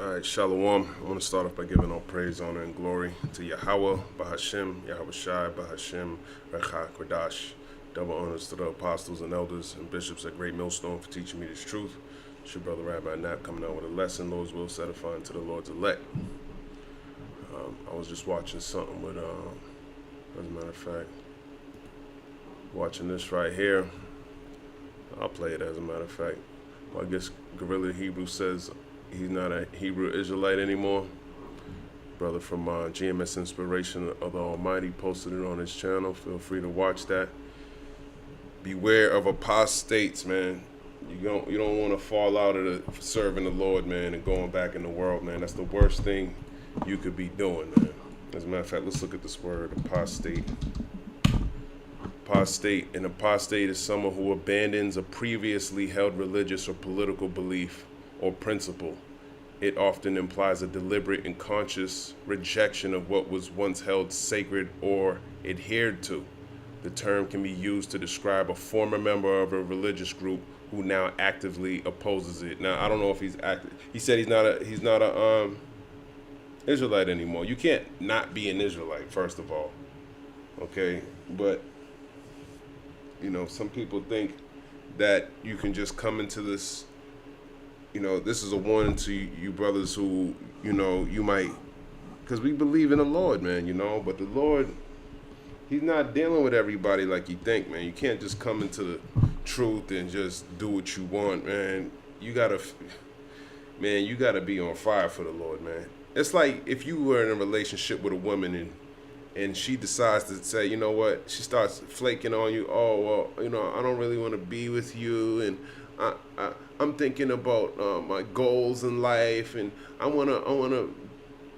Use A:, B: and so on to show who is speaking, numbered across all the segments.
A: All right, Shalom. I want to start off by giving all praise, honor, and glory to Yahweh, Bahashem, Yahweh Shai, Bahashem, Recha, Kodash. Double honors to the apostles and elders and bishops at Great Millstone for teaching me this truth. It's your brother Rabbi Nap coming out with a lesson. Lord's will, edifying to the Lord's elect. I was just watching something with, as a matter of fact, watching this right here. I'll play it as a matter of fact. Well, I guess Gorilla Hebrew says he's not a Hebrew Israelite anymore. Brother from GMS Inspiration of the Almighty posted it on his channel. Feel free to watch that. Beware of apostates, man. You don't want to fall out of the serving the Lord, man, and going back in the world, man. That's the worst thing you could be doing, man. As a matter of fact, let's look at this word, apostate. Apostate. An apostate is someone who abandons a previously held religious or political belief or principle. It often implies a deliberate and conscious rejection of what was once held sacred or adhered to. The term can be used to describe a former member of a religious group who now actively opposes it. Now, I don't know if he's active. He said he's not a Israelite anymore. You can't not be an Israelite, first of all. Okay, but you know, some people think that you can just come into this. You know, this is a warning to you brothers who, you know, you might, because we believe in the Lord, man, you know, but the Lord, he's not dealing with everybody like you think, man. You can't just come into the truth and just do what you want, man. You gotta be on fire for the Lord, man. It's like if you were in a relationship with a woman and she decides to say, you know what, she starts flaking on you. Oh, well, you know, I don't really want to be with you, and I'm thinking about my goals in life, and I wanna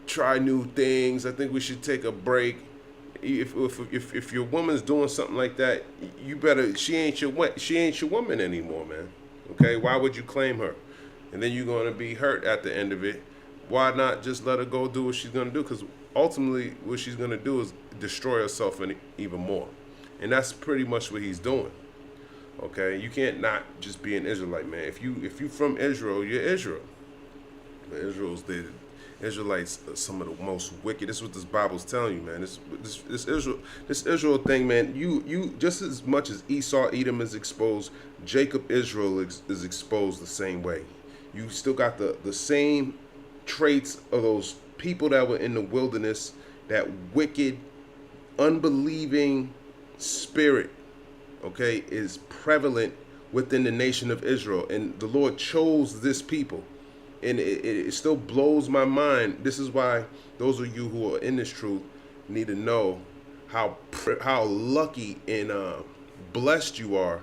A: try new things. I think we should take a break. If your woman's doing something like that, you better. She ain't your woman anymore, man. Okay, why would you claim her? And then you're gonna be hurt at the end of it. Why not just let her go do what she's gonna do? Because ultimately, what she's gonna do is destroy herself even more, and that's pretty much what he's doing. Okay, you can't not just be an Israelite, man. If you from Israel, you're Israel. The Israelites are some of the most wicked. This is what this Bible's telling you, man. This Israel thing, man. You just as much as Esau, Edom is exposed, Jacob, Israel is exposed the same way. You still got the same traits of those people that were in the wilderness, that wicked, unbelieving spirit, okay, is prevalent within the nation of Israel. And the Lord chose this people. And it still blows my mind. This is why those of you who are in this truth need to know how lucky and blessed you are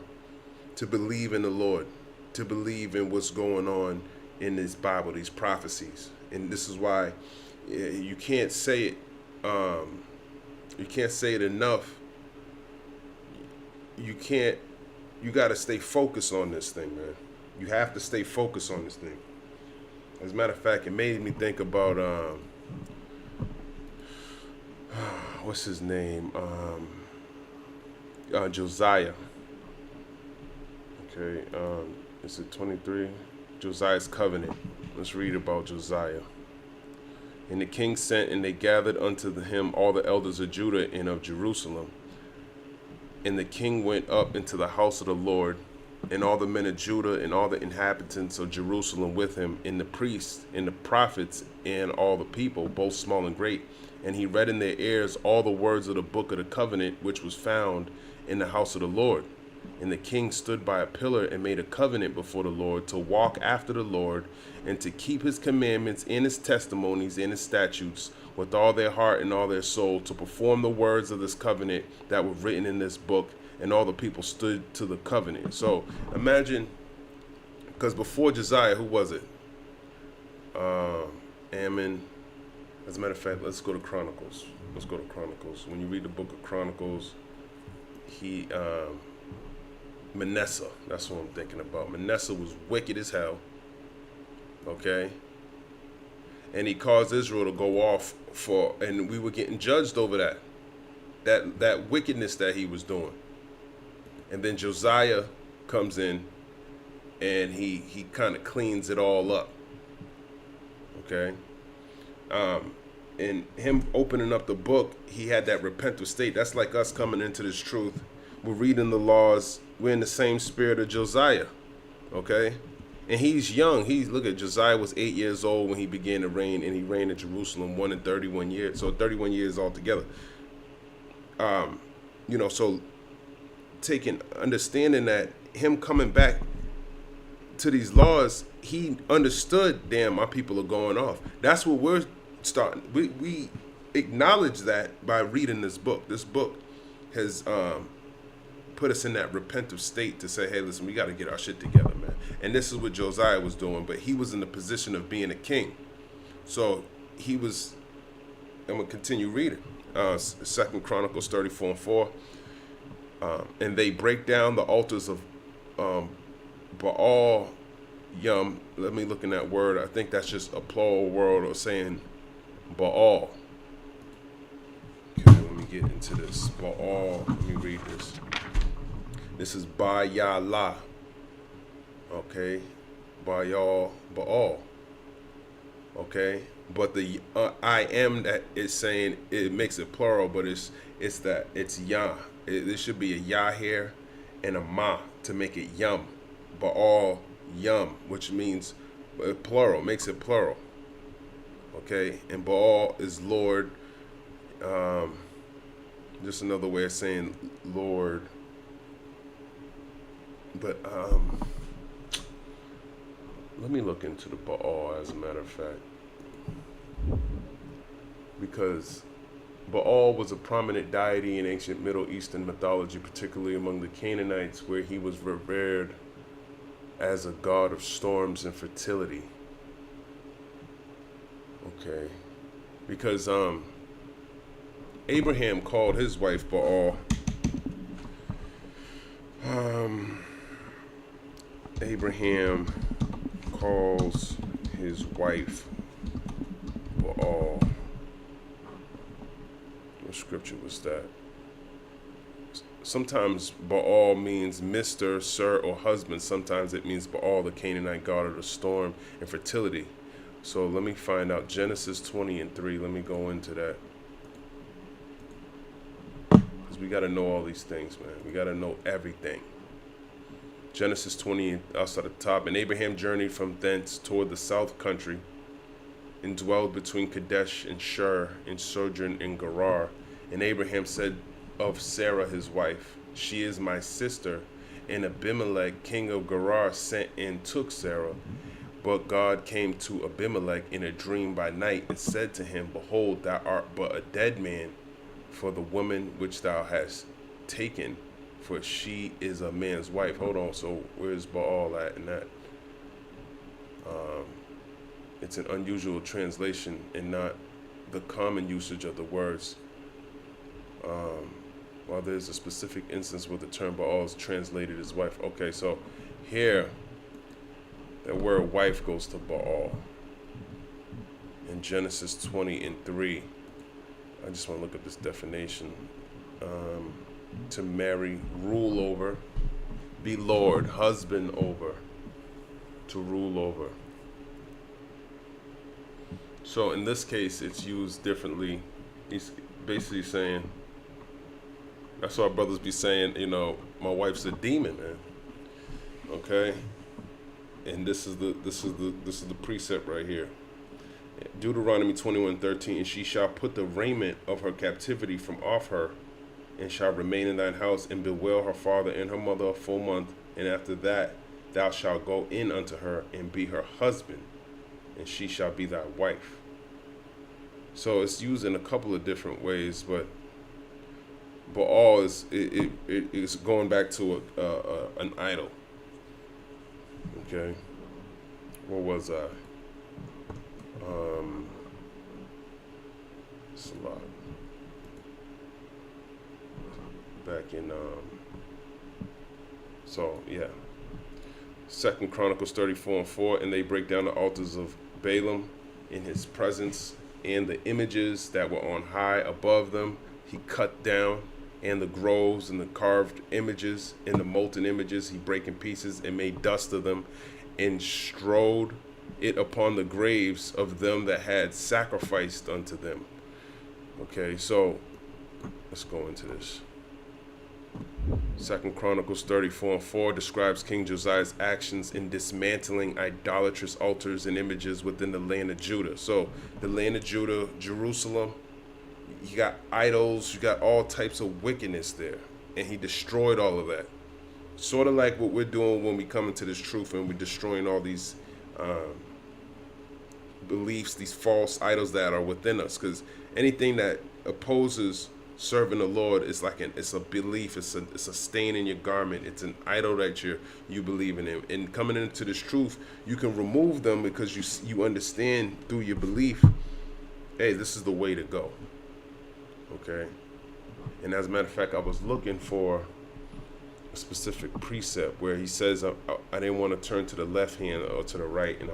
A: to believe in the Lord, to believe in what's going on in this Bible, these prophecies. And this is why you can't say it. You can't say it enough. You got to stay focused on this thing, man. You have to stay focused on this thing. As a matter of fact, it made me think about, what's his name? Josiah. Okay, is it 23? Josiah's covenant. Let's read about Josiah. And the king sent, and they gathered unto him all the elders of Judah and of Jerusalem. And the king went up into the house of the Lord, and all the men of Judah and all the inhabitants of Jerusalem with him, and the priests and the prophets and all the people, both small and great. And he read in their ears all the words of the book of the covenant, which was found in the house of the Lord. And the king stood by a pillar and made a covenant before the Lord to walk after the Lord and to keep his commandments and his testimonies and his statutes with all their heart and all their soul, to perform the words of this covenant that were written in this book. And all the people stood to the covenant. So imagine, because before Josiah, who was it? Ammon. As a matter of fact, let's go to Chronicles. When you read the book of Chronicles, Manasseh, that's what I'm thinking about. Manasseh was wicked as hell. Okay? And he caused Israel to go off and we were getting judged over that wickedness that he was doing. And then Josiah comes in and he kind of cleans it all up. Okay. And him opening up the book, he had that repentant state. That's like us coming into this truth. We're reading the laws. We're in the same spirit of Josiah. Okay. And he's young. Look at Josiah was 8 years old when he began to reign, and he reigned in Jerusalem 131 years. So 31 years altogether. So understanding that him coming back to these laws, he understood, damn, my people are going off. That's what we're starting. We acknowledge that by reading this book. This book has put us in that repentant state to say, hey, listen, we got to get our shit together, man. And this is what Josiah was doing, but he was in the position of being a king. So I'm going to continue reading. 2 Chronicles 34:4. And they break down the altars of Baal Yum. Let me look in that word. I think that's just a plural word or saying Baal. Okay, let me get into this. Baal. Let me read this. This is Ba-ya-la. Okay. Baal. Okay. But the I am that is saying, it makes it plural, but it's Yah. There should be a Yah here and a Ma to make it Yum. Baal Yum, which means plural, makes it plural. Okay, and Baal is Lord. Just another way of saying Lord. But let me look into the Baal, as a matter of fact, because Baal was a prominent deity in ancient Middle Eastern mythology, particularly among the Canaanites, where he was revered as a god of storms and fertility. Okay. Because Abraham called his wife Baal. Abraham calls his wife Baal. What scripture was that? Sometimes Baal means Mr., Sir, or husband. Sometimes it means Baal, the Canaanite god of the storm and fertility. So let me find out. Genesis 20:3. Let me go into that. Because we got to know all these things, man. We got to know everything. Genesis 20, outside the top. And Abraham journeyed from thence toward the south country and dwelled between Kadesh and Shur and sojourned in Gerar. And Abraham said of Sarah his wife, she is my sister. And Abimelech, king of Gerar, sent and took Sarah. But God came to Abimelech in a dream by night and said to him, behold, thou art but a dead man for the woman which thou hast taken, for she is a man's wife. Hold on, so where's Baal at in that? It's an unusual translation and not the common usage of the words. While there's a specific instance where the term Baal is translated as wife. Okay, so here, that word wife goes to Baal. In Genesis 20:3, I just want to look at this definition. To marry, rule over, be lord, husband over, to rule over. So in this case, it's used differently. He's basically saying, that's why brothers be saying, my wife's a demon, man. Okay? And this is the precept right here. Deuteronomy 21:13, and she shall put the raiment of her captivity from off her, and shall remain in thine house, and bewail her father and her mother a full month, and after that thou shalt go in unto her, and be her husband, and she shall be thy wife. So it's used in a couple of different ways, but Baal is going back to an idol. Okay, where was I? Salah. Back in so yeah. 2 Chronicles 34:4, and they break down the altars of Balaam in his presence, and the images that were on high above them he cut down, and the groves and the carved images and the molten images he brake in pieces and made dust of them, and strode it upon the graves of them that had sacrificed unto them. Okay, so let's go into this. 2 Chronicles 34:4 describes King Josiah's actions in dismantling idolatrous altars and images within the land of Judah. So the land of Judah, Jerusalem, you got idols, you got all types of wickedness there. And he destroyed all of that. Sort of like what we're doing when we come into this truth and we're destroying all these beliefs, these false idols that are within us. Because anything that opposes serving the Lord is like it's a belief, it's a stain in your garment, it's an idol that you believe in. And coming into this truth, you can remove them because you understand through your belief, hey, this is the way to go. Okay? And as a matter of fact, I was looking for a specific precept where he says I didn't want to turn to the left hand or to the right, and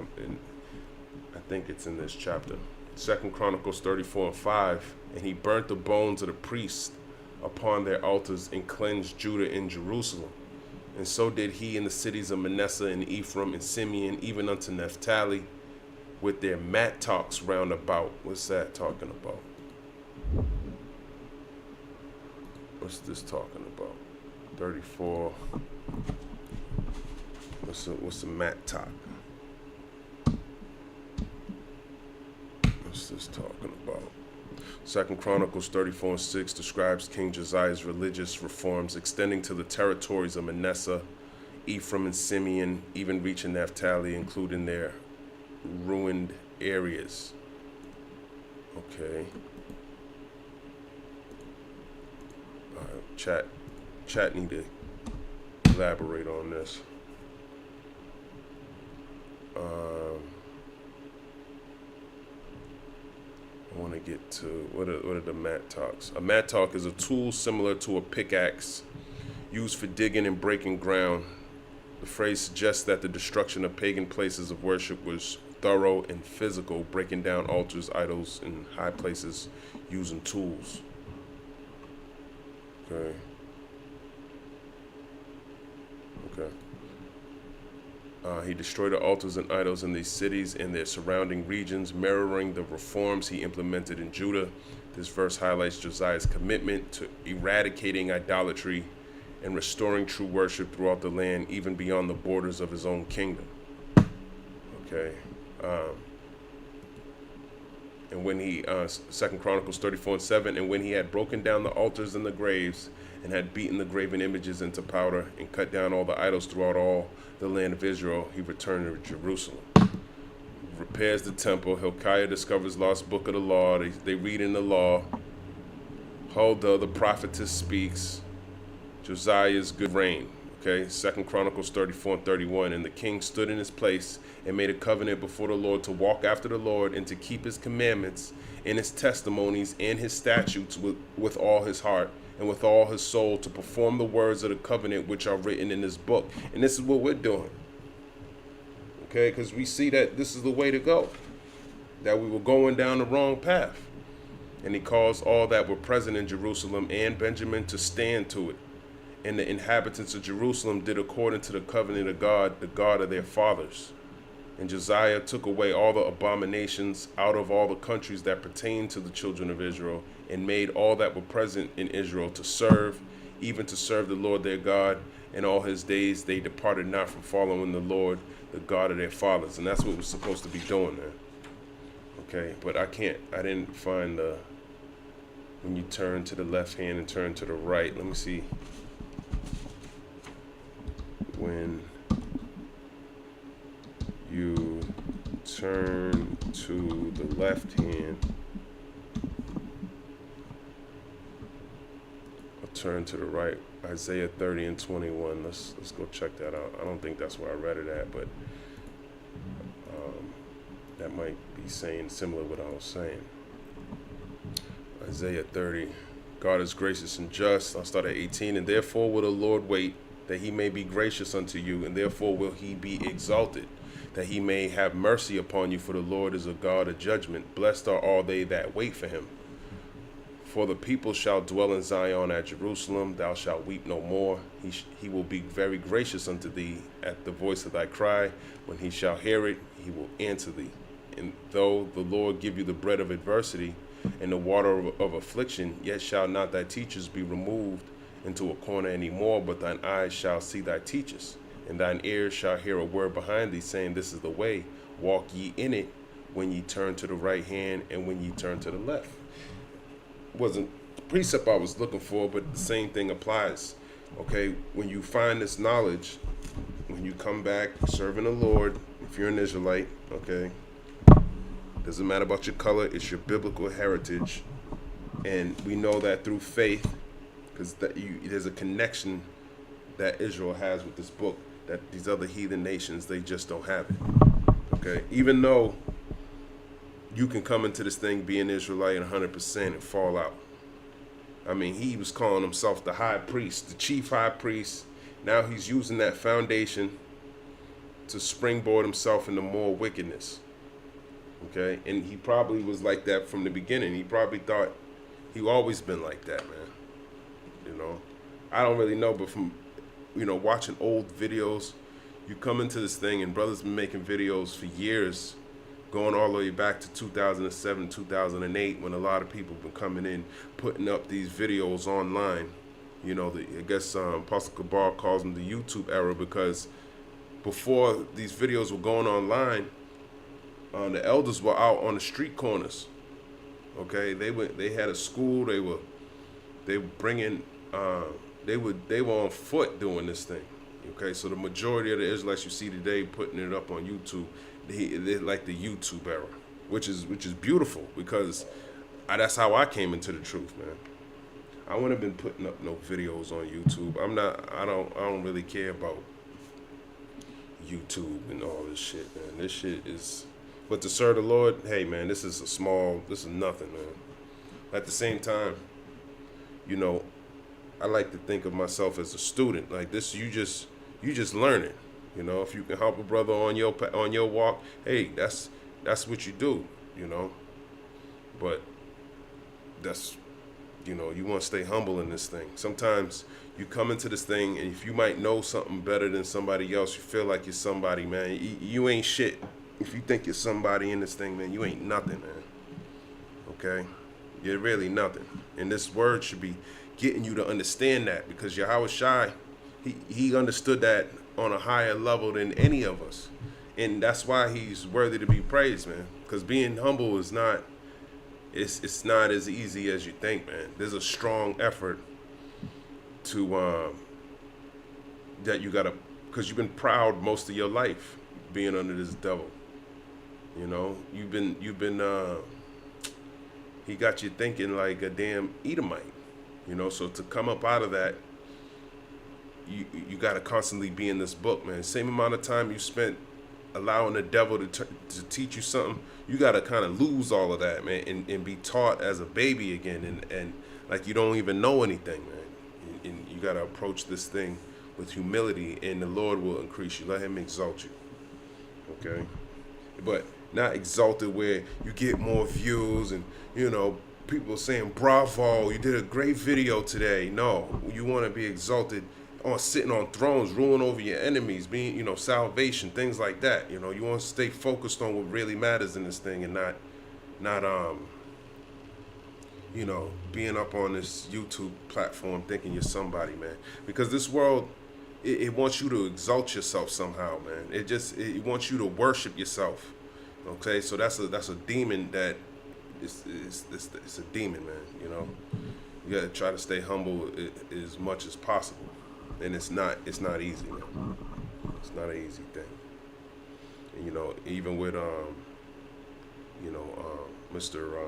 A: I think it's in this chapter. 2 Chronicles 34:5, and he burnt the bones of the priests upon their altars and cleansed Judah and Jerusalem. And so did he in the cities of Manasseh and Ephraim and Simeon, even unto Naphtali, with their mattocks round about. What's that talking about? What's this talking about? 34. What's a mattock? What's this talking about? 2 Chronicles 34:6 describes King Josiah's religious reforms extending to the territories of Manasseh, Ephraim, and Simeon, even reaching Naphtali, including their ruined areas. Okay. Chat need to elaborate on this. I want to get to what are the mattocks? A mattock is a tool similar to a pickaxe used for digging and breaking ground. The phrase suggests that the destruction of pagan places of worship was thorough and physical, breaking down altars, idols, and high places using tools. Okay. He destroyed the altars and idols in these cities and their surrounding regions, mirroring the reforms he implemented in Judah. This verse highlights Josiah's commitment to eradicating idolatry and restoring true worship throughout the land, even beyond the borders of his own kingdom. Okay. And when he, 2 Chronicles 34:7, and when he had broken down the altars and the graves, and had beaten the graven images into powder, and cut down all the idols throughout all the land of Israel, he returned to Jerusalem. Repairs the temple. Hilkiah discovers lost book of the law. They read in the law. Huldah, the prophetess, speaks. Josiah's good reign. Okay, 2 Chronicles 34:31. And the king stood in his place and made a covenant before the Lord to walk after the Lord and to keep his commandments and his testimonies and his statutes with all his heart and with all his soul, to perform the words of the covenant which are written in this book. And this is what we're doing. Okay, because we see that this is the way to go, that we were going down the wrong path. And he caused all that were present in Jerusalem and Benjamin to stand to it. And the inhabitants of Jerusalem did according to the covenant of God, the God of their fathers. And Josiah took away all the abominations out of all the countries that pertained to the children of Israel, and made all that were present in Israel to serve, even to serve the Lord their God. And all his days they departed not from following the Lord, the God of their fathers. And that's what we're supposed to be doing there. Okay, but I didn't find when you turn to the left hand and turn to the right. Let me see. When you turn to the left hand, or turn to the right, Isaiah 30:21. Let's go check that out. I don't think that's where I read it at, but that might be saying similar to what I was saying. Isaiah 30. God is gracious and just. I'll start at 18. And therefore will the Lord wait, that he may be gracious unto you, and therefore will he be exalted, that he may have mercy upon you, for the Lord is a God of judgment. Blessed are all they that wait for him. For the people shall dwell in Zion at Jerusalem. Thou shalt weep no more. He will be very gracious unto thee at the voice of thy cry. When he shall hear it, he will answer thee. And though the Lord give you the bread of adversity and the water of affliction, yet shall not thy teachers be removed into a corner any more, but thine eyes shall see thy teachers, and thine ears shall hear a word behind thee, saying, This is the way, walk ye in it, when ye turn to the right hand and when ye turn to the left. Wasn't the precept I was looking for, but the same thing applies. Okay, when you find this knowledge, when you come back serving the Lord, if you're an Israelite, okay, doesn't matter about your color, it's your biblical heritage. And we know that through faith, because there's a connection that Israel has with this book that these other heathen nations, they just don't have it. Okay, even though you can come into this thing being Israelite 100% and fall out. I mean, he was calling himself the high priest, the chief high priest. Now he's using that foundation to springboard himself into more wickedness. Okay, and he probably was like that from the beginning. He probably thought he always been like that, man. You know, I don't really know, but from, watching old videos, you come into this thing and brothers been making videos for years, going all the way back to 2007, 2008, when a lot of people been coming in, putting up these videos online. I guess Apostle Kabar calls them the YouTube era, because before these videos were going online, the elders were out on the street corners. Okay, they had a school. They were bringing. They were on foot doing this thing. Okay, so the majority of the Israelites you see today putting it up on YouTube, they're like the YouTube era, which is beautiful, because that's how I came into the truth, man. I wouldn't have been putting up no videos on YouTube. I don't really care about YouTube and all this shit, man. This shit is, but to serve the Lord, hey, man, this is nothing, man. At the same time, I like to think of myself as a student. Like this, you just learning. If you can help a brother on your walk, hey, that's what you do. But that's, you want to stay humble in this thing. Sometimes you come into this thing, and if you might know something better than somebody else, you feel like you're somebody, man. You ain't shit. If you think you're somebody in this thing, man, you ain't nothing, man. Okay? You're really nothing. And this word should be getting you to understand that, because Yahweh Shai, he understood that on a higher level than any of us. And that's why he's worthy to be praised, man. Because being humble is not, it's not as easy as you think, man. There's a strong effort to, that you gotta, because you've been proud most of your life being under this devil. You've been, he got you thinking like a damn Edomite. So to come up out of that, you got to constantly be in this book, man. Same amount of time you spent allowing the devil to teach you something, you got to kind of lose all of that, man, and be taught as a baby again, and like you don't even know anything, man. And you got to approach this thing with humility, and the Lord will increase you. Let him exalt you, okay? But not exalted where you get more views and, people saying, bravo, you did a great video today. No, you want to be exalted on sitting on thrones, ruling over your enemies, being, salvation, things like that. You want to stay focused on what really matters in this thing, and not being up on this YouTube platform thinking you're somebody, man. Because this world, it wants you to exalt yourself somehow, man. It wants you to worship yourself. Okay, so that's a demon that it's a demon, man. You gotta try to stay humble as much as possible, and it's not easy, man. It's not an easy thing. And, even with Mr.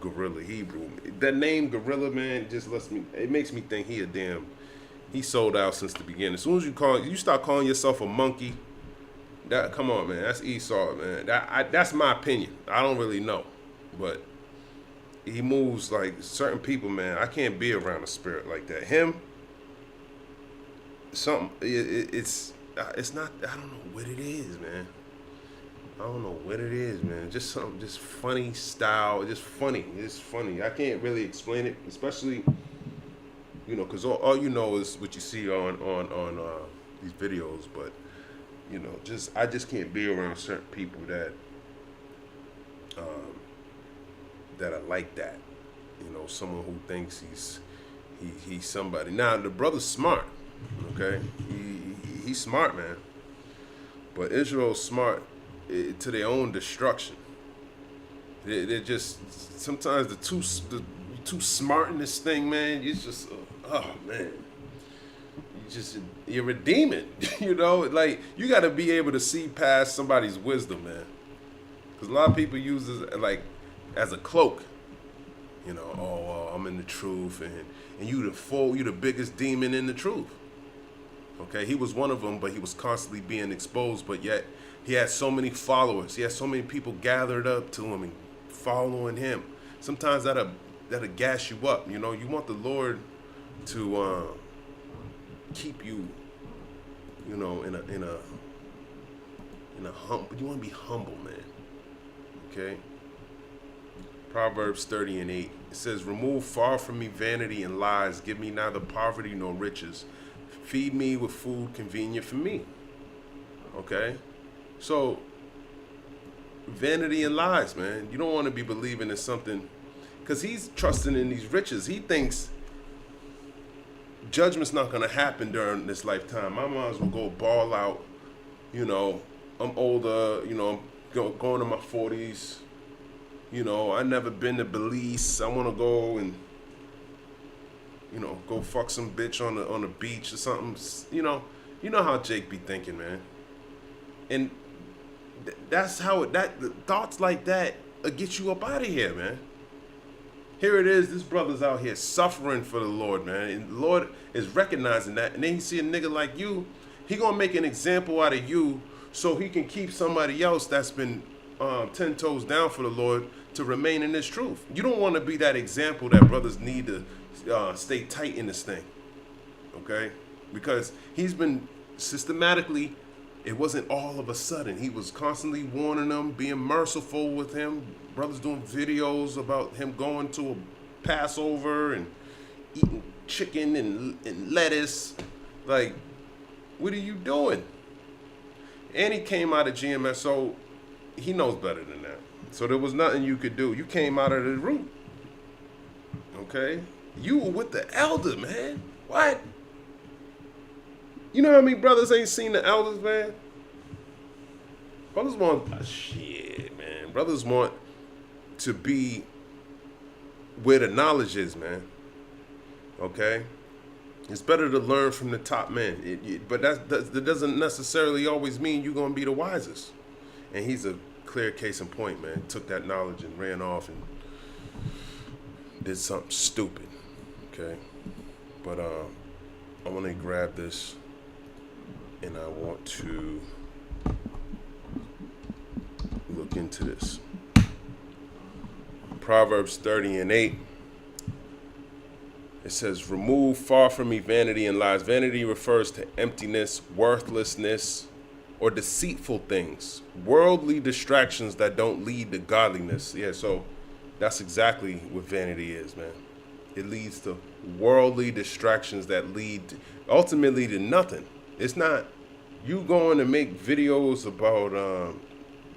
A: Gorilla Hebrew, that name Gorilla, man, it makes me think he sold out since the beginning. As soon as you start calling yourself a monkey, come on, man, that's Esau, man. That's my opinion. I don't really know, but he moves like certain people, man. I can't be around a spirit like that. Him, it's not. I don't know what it is, man. don't know what it is, man. Just something, just funny style, just funny. It's funny. I can't really explain it, especially, you know, because all you know is what you see on these videos. But you know, I just can't be around certain people that are like that. You know, someone who thinks he's somebody. Now the brother's smart, okay? He's smart, man. But Israel's smart to their own destruction. They're just sometimes the too smart in this thing, man. You just oh man, you're redeeming. You know, like you got to be able to see past somebody's wisdom, man. Because a lot of people use it like as a cloak. You know, oh well, I'm in the truth, and you the biggest demon in the truth. Okay, he was one of them, but he was constantly being exposed. But yet, he had so many followers. He had so many people gathered up to him and following him. Sometimes that'll gas you up. You know, you want the Lord to keep you, you know, in a humble. You want to be humble, man. Okay. Proverbs 30:8. It says, "Remove far from me vanity and lies. Give me neither poverty nor riches. Feed me with food convenient for me." Okay? So, vanity and lies, man. You don't want to be believing in something, because he's trusting in these riches. He thinks judgment's not going to happen during this lifetime. I might as well go ball out. You know, I'm older. You know, I'm going to my 40s. You know, I never been to Belize. I want to go and, you know, go fuck some bitch on the beach or something. You know how Jake be thinking, man. And that's how the thoughts like that get you up out of here, man. Here it is. This brother's out here suffering for the Lord, man. And the Lord is recognizing that. And then he see a nigga like you. He gonna make an example out of you so he can keep somebody else that's been 10 toes down for the Lord to remain in this truth. You don't want to be that example that brothers need to stay tight in this thing, okay? Because he's been systematically, it wasn't all of a sudden. He was constantly warning them, being merciful with him. Brothers doing videos about him going to a Passover and eating chicken and lettuce. Like, what are you doing? And he came out of GMSO. He knows better than that. So there was nothing you could do. You came out of the root. Okay? You were with the elder, man. What? You know how many brothers ain't seen the elders, man? Brothers want shit, man. Brothers want to be where the knowledge is, man. Okay? It's better to learn from the top men. But that doesn't necessarily always mean you're going to be the wisest. And he's a clear case in point, man. Took that knowledge and ran off and did something stupid. Okay? But I want to grab this and I want to look into this. Proverbs 30:8. It says, "Remove far from me vanity and lies." Vanity refers to emptiness, worthlessness, or deceitful things, worldly distractions that don't lead to godliness. Yeah, so that's exactly what vanity is, man. It leads to worldly distractions that lead ultimately to nothing. It's not you going to make videos about,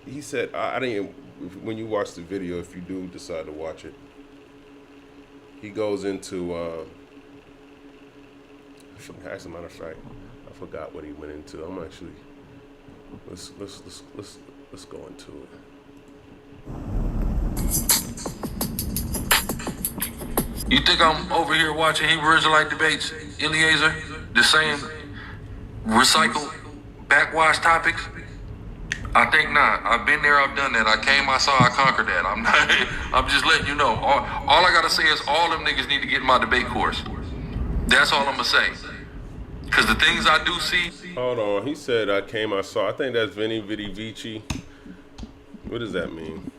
A: he said, I didn't, when you watch the video, if you do decide to watch it, he goes into, as a matter of fact, I forgot what he went into. I'm actually, let's go into it.
B: You think I'm over here watching Hebrew Israelite debates, Eliezer, the same recycled, backwash topics? I think not. I've been there, I've done that. I came, I saw, I conquered that. I'm not. I'm just letting you know. All I gotta say is all them niggas need to get in my debate course. That's all I'm gonna say. Cause the things I do see.
A: Hold on. He said I came, I saw. I think that's Veni Vidi Vici. What does that mean?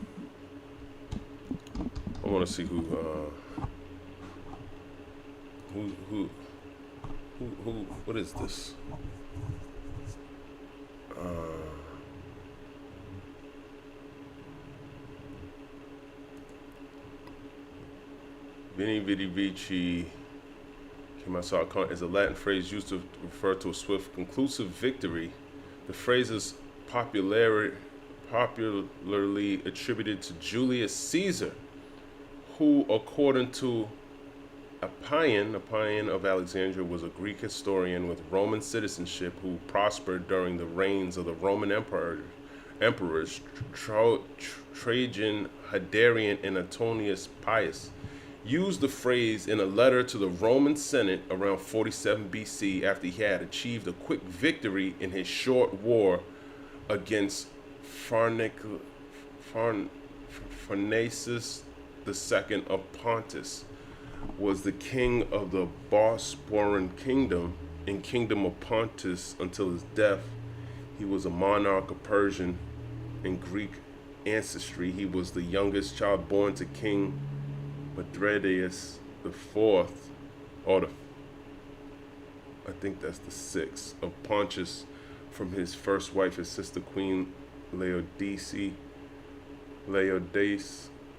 A: I want to see who. What is this? Veni Vidi Vici is a Latin phrase used to refer to a swift, conclusive victory. The phrase is popularly attributed to Julius Caesar, who, according to Appian of Alexandria, was a Greek historian with Roman citizenship who prospered during the reigns of the Roman emperors Trajan, Hadrian, and Antonius Pius. Used the phrase in a letter to the Roman Senate around 47 BC after he had achieved a quick victory in his short war against Pharnaces II of Pontus, was the king of the Bosporan kingdom and kingdom of Pontus until his death. He was a monarch of Persian and Greek ancestry. He was the youngest child born to King Mithridates IV, I think that's the sixth, of Pontus, from his first wife, his sister Queen Laodice.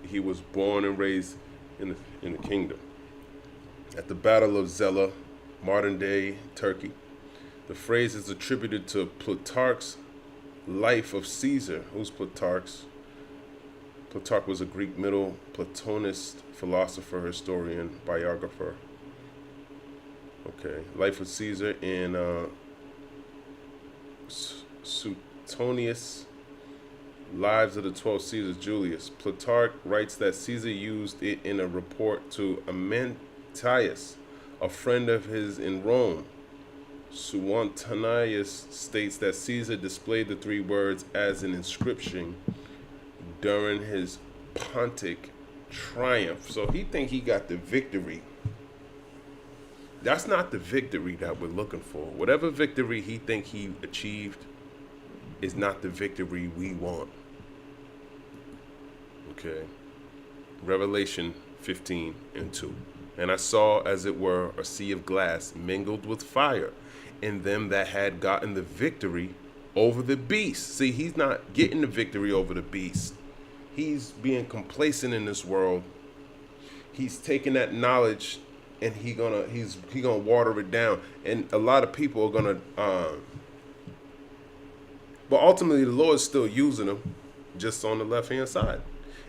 A: He was born and raised in the kingdom. At the Battle of Zela, modern-day Turkey, the phrase is attributed to Plutarch's Life of Caesar. Who's Plutarch's? Plutarch was a Greek Middle Platonist philosopher, historian, biographer. Okay, Life of Caesar and Suetonius, Lives of the 12 Caesars, Julius. Plutarch writes that Caesar used it in a report to Amentius, a friend of his in Rome. Suetonius states that Caesar displayed the three words as an inscription during his Pontic triumph. So he think he got the victory. That's not the victory that we're looking for. Whatever victory he think he achieved is not the victory we want. Okay. Revelation 15:2. And I saw, as it were, a sea of glass mingled with fire, in them that had gotten the victory over the beast. See, he's not getting the victory over the beast. He's being complacent in this world. He's taking that knowledge and he's gonna water it down. And a lot of people are gonna but ultimately the Lord's still using them just on the left hand side.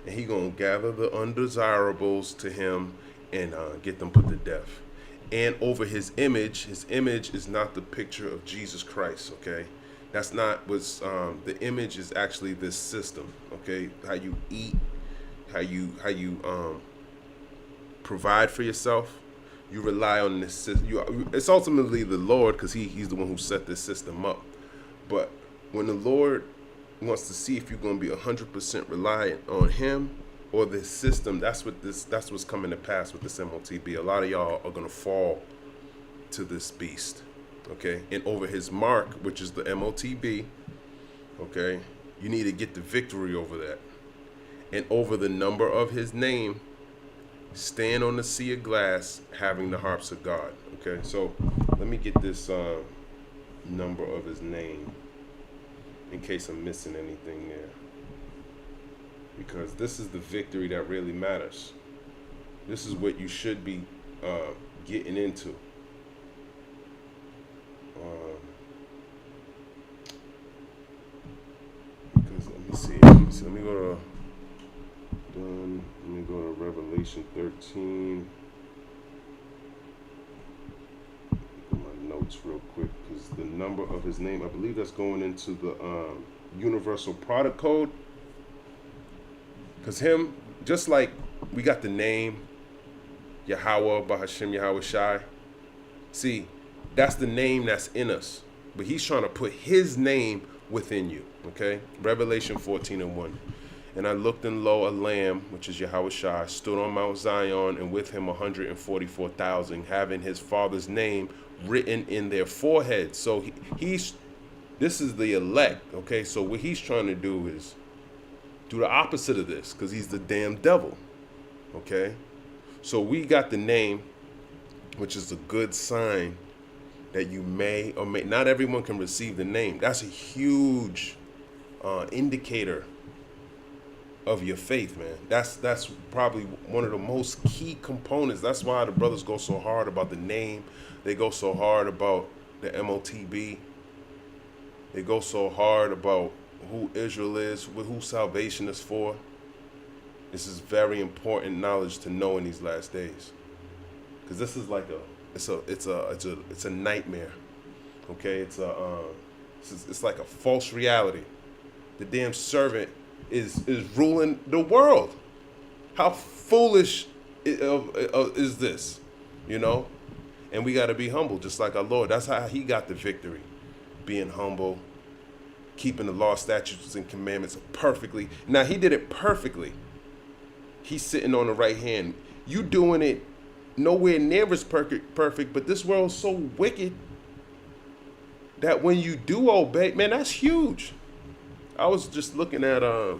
A: And he gonna gather the undesirables to him and get them put to death. And over his image is not the picture of Jesus Christ, okay? That's not what's the image is actually this system, okay? How you eat, how you provide for yourself. You rely on this system. It's ultimately the Lord, because he's the one who set this system up. But when the Lord wants to see if you're going to be 100% reliant on him or this system, that's what's coming to pass with this MOTB. A lot of y'all are going to fall to this beast, okay? And over his mark, which is the MOTB, okay, you need to get the victory over that. And over the number of his name, stand on the sea of glass, having the harps of God, okay? So let me get this number of his name in case I'm missing anything there. Because this is the victory that really matters. This is what you should be getting into. Because let me go to Revelation 13. Look at my notes real quick, because the number of his name, I believe that's going into the universal product code. Because him, just like we got the name Yahweh, Bahashem Yahweh Shai. See, that's the name that's in us. But he's trying to put his name within you. Okay? Revelation 14:1. And I looked, and lo, a lamb, which is Yahweh Shai, stood on Mount Zion, and with him 144,000, having his father's name written in their foreheads. So this is the elect. Okay? So what he's trying to do is do the opposite of this, because he's the damn devil. Okay? So we got the name, which is a good sign that you may or may not everyone can receive the name. That's a huge indicator of your faith, man. That's probably one of the most key components. That's why the brothers go so hard about the name. They go so hard about the MOTB. They go so hard about who Israel is, who salvation is for. This is very important knowledge to know in these last days, because this is like it's a nightmare. Okay, it's like a false reality. The damn servant is ruling the world. How foolish is this, you know? And we got to be humble, just like our Lord. That's how he got the victory, being humble, keeping the law, statutes, and commandments perfectly. Now, he did it perfectly. He's sitting on the right hand. You doing it nowhere near as perfect, but this world's so wicked that when you do obey, man, that's huge. I was just looking at the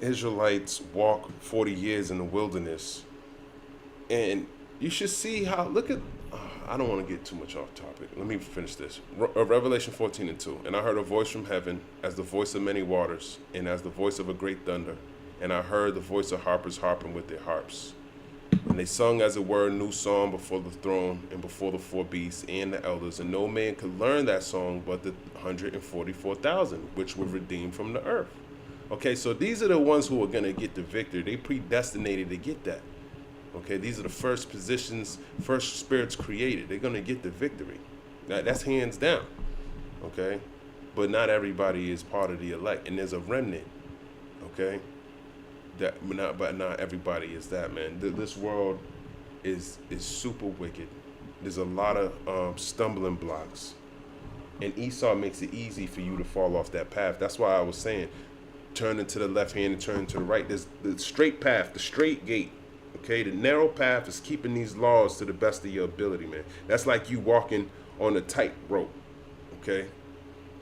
A: Israelites walk 40 years in the wilderness, and you should see how, look at, I don't want to get too much off topic. Let me finish this. Revelation 14:2. And I heard a voice from heaven as the voice of many waters, and as the voice of a great thunder. And I heard the voice of harpers harping with their harps. And they sung, as it were, a new song before the throne and before the four beasts and the elders. And no man could learn that song but the 144,000, which were redeemed from the earth. Okay, so these are the ones who are going to get the victory. They predestinated to get that. Okay, these are the first positions, first spirits created. They're going to get the victory. That's hands down. Okay, but not everybody is part of the elect, and there's a remnant. Okay, but not everybody is that, man. This world is super wicked. There's a lot of stumbling blocks, and Esau makes it easy for you to fall off that path. That's why I was saying, turning to the left hand and turning to the right. There's the straight path, the straight gate. Okay, the narrow path is keeping these laws to the best of your ability, man. That's like you walking on a tightrope. Okay,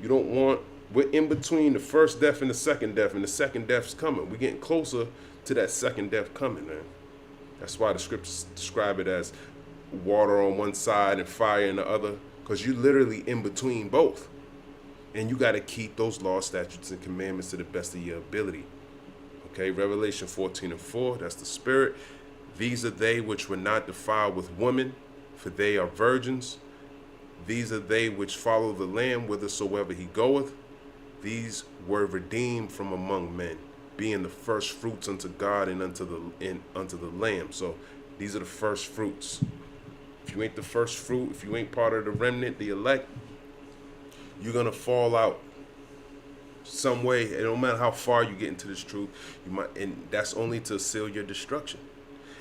A: you don't want. We're in between the first death and the second death, and the second death's coming. We're getting closer to that second death coming, man. That's why the scriptures describe it as water on one side and fire in the other, because you're literally in between both. And you got to keep those laws, statutes, and commandments to the best of your ability. Okay, Revelation 14:4, that's the spirit. These are they which were not defiled with women, for they are virgins. These are they which follow the Lamb whithersoever he goeth. These were redeemed from among men, being the first fruits unto God and unto the Lamb. So these are the first fruits. If you ain't the first fruit, if you ain't part of the remnant, the elect, you're gonna fall out some way. It don't matter how far you get into this truth, you might, and that's only to seal your destruction.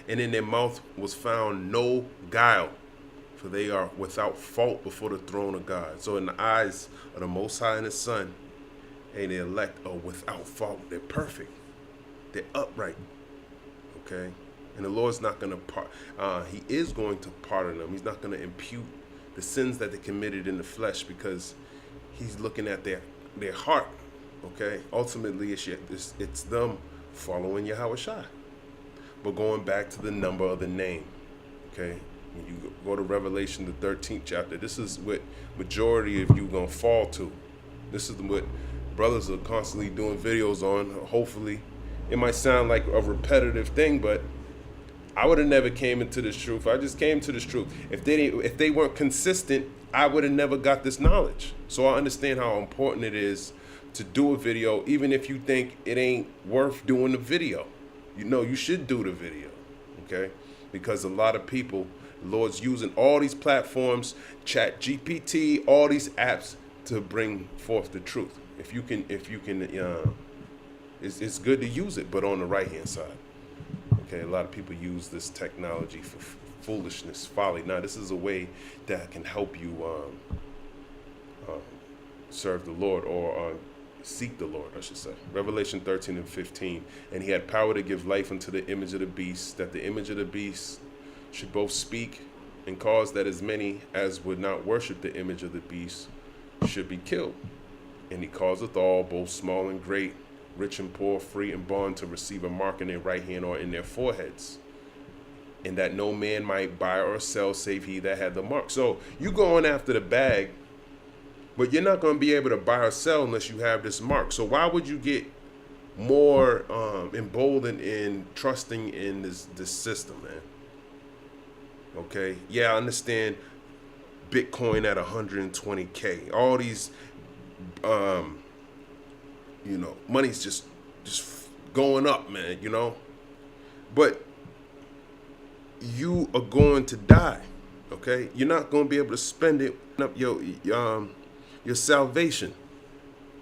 A: And in their mouth was found no guile, for they are without fault before the throne of God. So in the eyes of the Most High and His Son, and the elect are without fault. They're perfect. They're upright. Okay? And the Lord's not going to He is going to pardon them. He's not going to impute the sins that they committed in the flesh, because He's looking at their heart. Okay? Ultimately, it's them following Yahweh Shai. But going back to the number of the name. Okay? When you go to Revelation, the 13th chapter, this is what majority of you going to fall to. This is what brothers are constantly doing videos on. Hopefully, it might sound like a repetitive thing, but I would have never came into this truth. I just came to this truth. If they weren't consistent, I would have never got this knowledge. So I understand how important it is to do a video, even if you think it ain't worth doing the video. You know, you should do the video, okay? Because a lot of people, the Lord's using all these platforms, ChatGPT, all these apps to bring forth the truth. If you can, it's good to use it, but on the right-hand side. Okay, a lot of people use this technology for foolishness, folly. Now, this is a way that can help you serve the Lord, or seek the Lord, I should say. Revelation 13:15, and he had power to give life unto the image of the beast, that the image of the beast should both speak and cause that as many as would not worship the image of the beast should be killed. And he causeth all, both small and great, rich and poor, free and bond, to receive a mark in their right hand or in their foreheads, and that no man might buy or sell save he that had the mark. So you going after the bag, But you're not going to be able to buy or sell unless you have this mark. So why would you get more emboldened in trusting in this system, man? Okay, yeah, I understand Bitcoin at 120K. All these, money's just going up, man. But you are going to die. Okay, you're not going to be able to spend it up your salvation.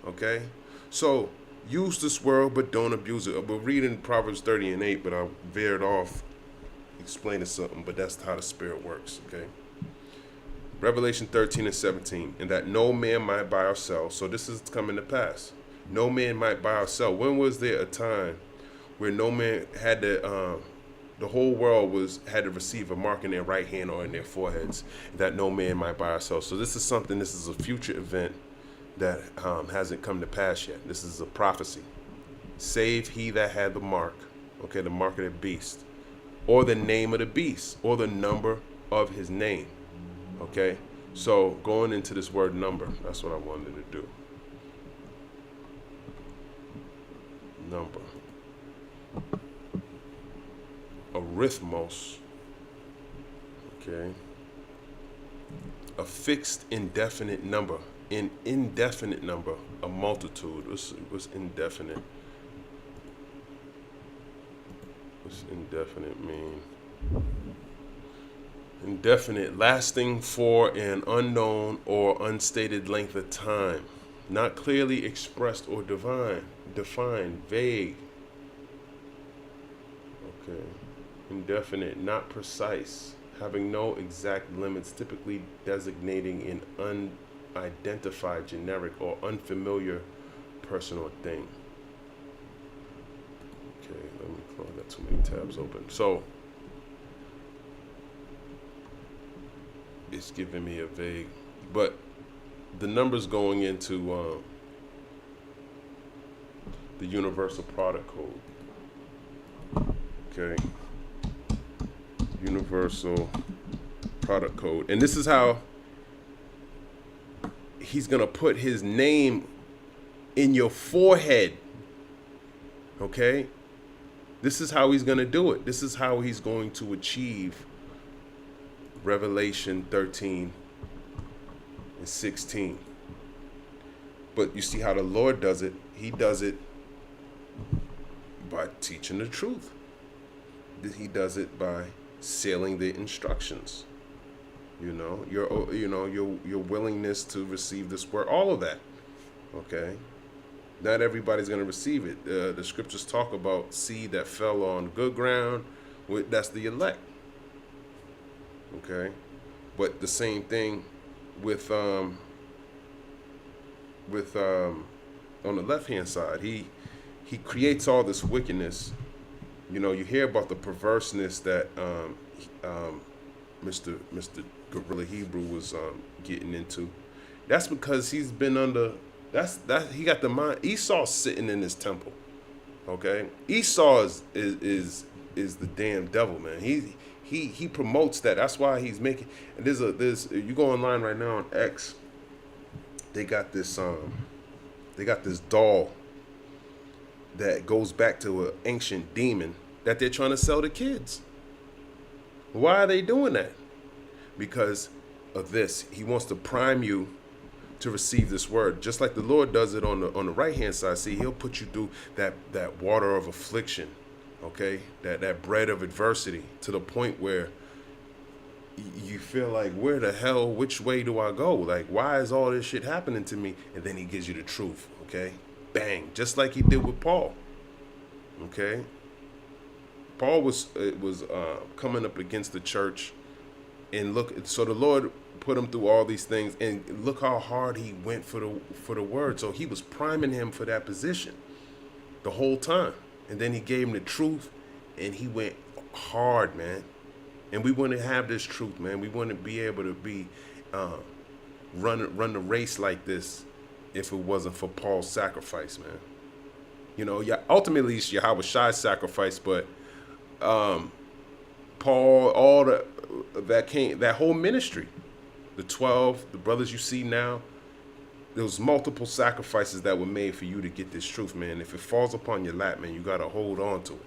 A: Okay, so use this world, but don't abuse it. We're reading Proverbs 30:8, but I veered off explaining something. But that's how the spirit works. Okay. Revelation 13:17, and that no man might buy or sell. So this is coming to pass. No man might buy or sell. When was there a time where no man had to? The whole world had to receive a mark in their right hand or in their foreheads, that no man might buy or sell. So this is a future event that hasn't come to pass yet. This is a prophecy. Save he that had the mark, okay, the mark of the beast, or the name of the beast, or the number of his name, okay? So going into this word number, that's what I wanted to do. Number. Arithmos, okay, a fixed indefinite number, an indefinite number, a multitude. What's indefinite? What's indefinite mean? Indefinite, lasting for an unknown or unstated length of time, not clearly expressed or defined, vague. Okay. Indefinite, not precise, having no exact limits, typically designating an unidentified, generic, or unfamiliar person or thing. Okay, let me close. I got too many tabs open. So it's giving me a vague, but the numbers going into the universal product code. Okay. Universal product code. And this is how he's going to put his name in your forehead. Okay? This is how he's going to do it. This is how he's going to achieve Revelation 13 and 16. But you see how the Lord does it. He does it by teaching the truth. He does it by sealing the instructions. Your willingness to receive this word, all of that. Okay? Not everybody's going to receive it. The scriptures talk about seed that fell on good ground. That's the elect. Okay? But the same thing with on the left-hand side. He creates all this wickedness. You hear about the perverseness that Mr. Gorilla Hebrew was getting into. That's because he's been under. He got the mind. Esau sitting in his temple. Okay, Esau is the damn devil, man. He promotes that. That's why he's making. And there's you go online right now on X. They got this doll that goes back to an ancient demon that they're trying to sell to kids. Why are they doing that? Because of this. He wants to prime you to receive this word, just like the Lord does it on the right hand side. See, he'll put you through that water of affliction, okay, that bread of adversity, to the point where you feel like, which way do I go? Like, why is all this shit happening to me? And then he gives you the truth, okay? Bang, just like he did with Paul. Okay, Paul was coming up against the church, and so the Lord put him through all these things, and look how hard he went for the word. So he was priming him for that position the whole time, and then he gave him the truth, and he went hard, man. And we wouldn't have this truth, man. We wouldn't be able to be run the race like this if it wasn't for Paul's sacrifice, man. Ultimately it's Yahweh Shai's sacrifice, but Paul, that whole ministry, the 12, the brothers you see now, there was multiple sacrifices that were made for you to get this truth, man. If it falls upon your lap, man, you gotta hold on to it.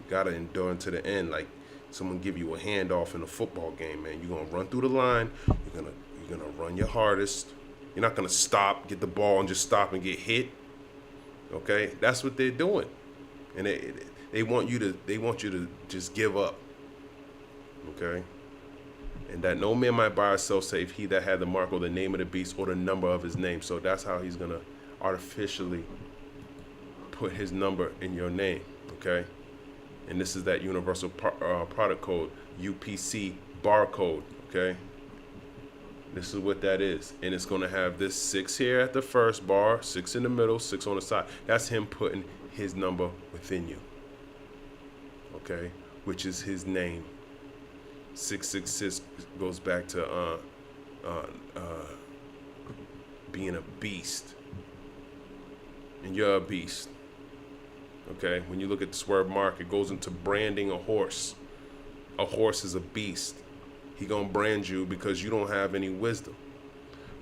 A: You gotta endure unto the end, like someone give you a handoff in a football game, man. You're gonna run through the line. You're gonna run your hardest. You're not gonna stop, get the ball, and just stop and get hit. Okay, that's what they're doing, and they want you to just give up. Okay, and that no man might buy or sell save he that had the mark or the name of the beast or the number of his name. So that's how he's gonna artificially put his number in your name. Okay, and this is that universal product code, UPC barcode. Okay. This is what that is. And it's going to have this 6 here at the first bar, 6 in the middle, 6 on the side. That's him putting his number within you. Okay? Which is his name. 666 goes back to being a beast. And you're a beast. Okay? When you look at the swerve mark, it goes into branding a horse. A horse is a beast. He gonna brand you because you don't have any wisdom.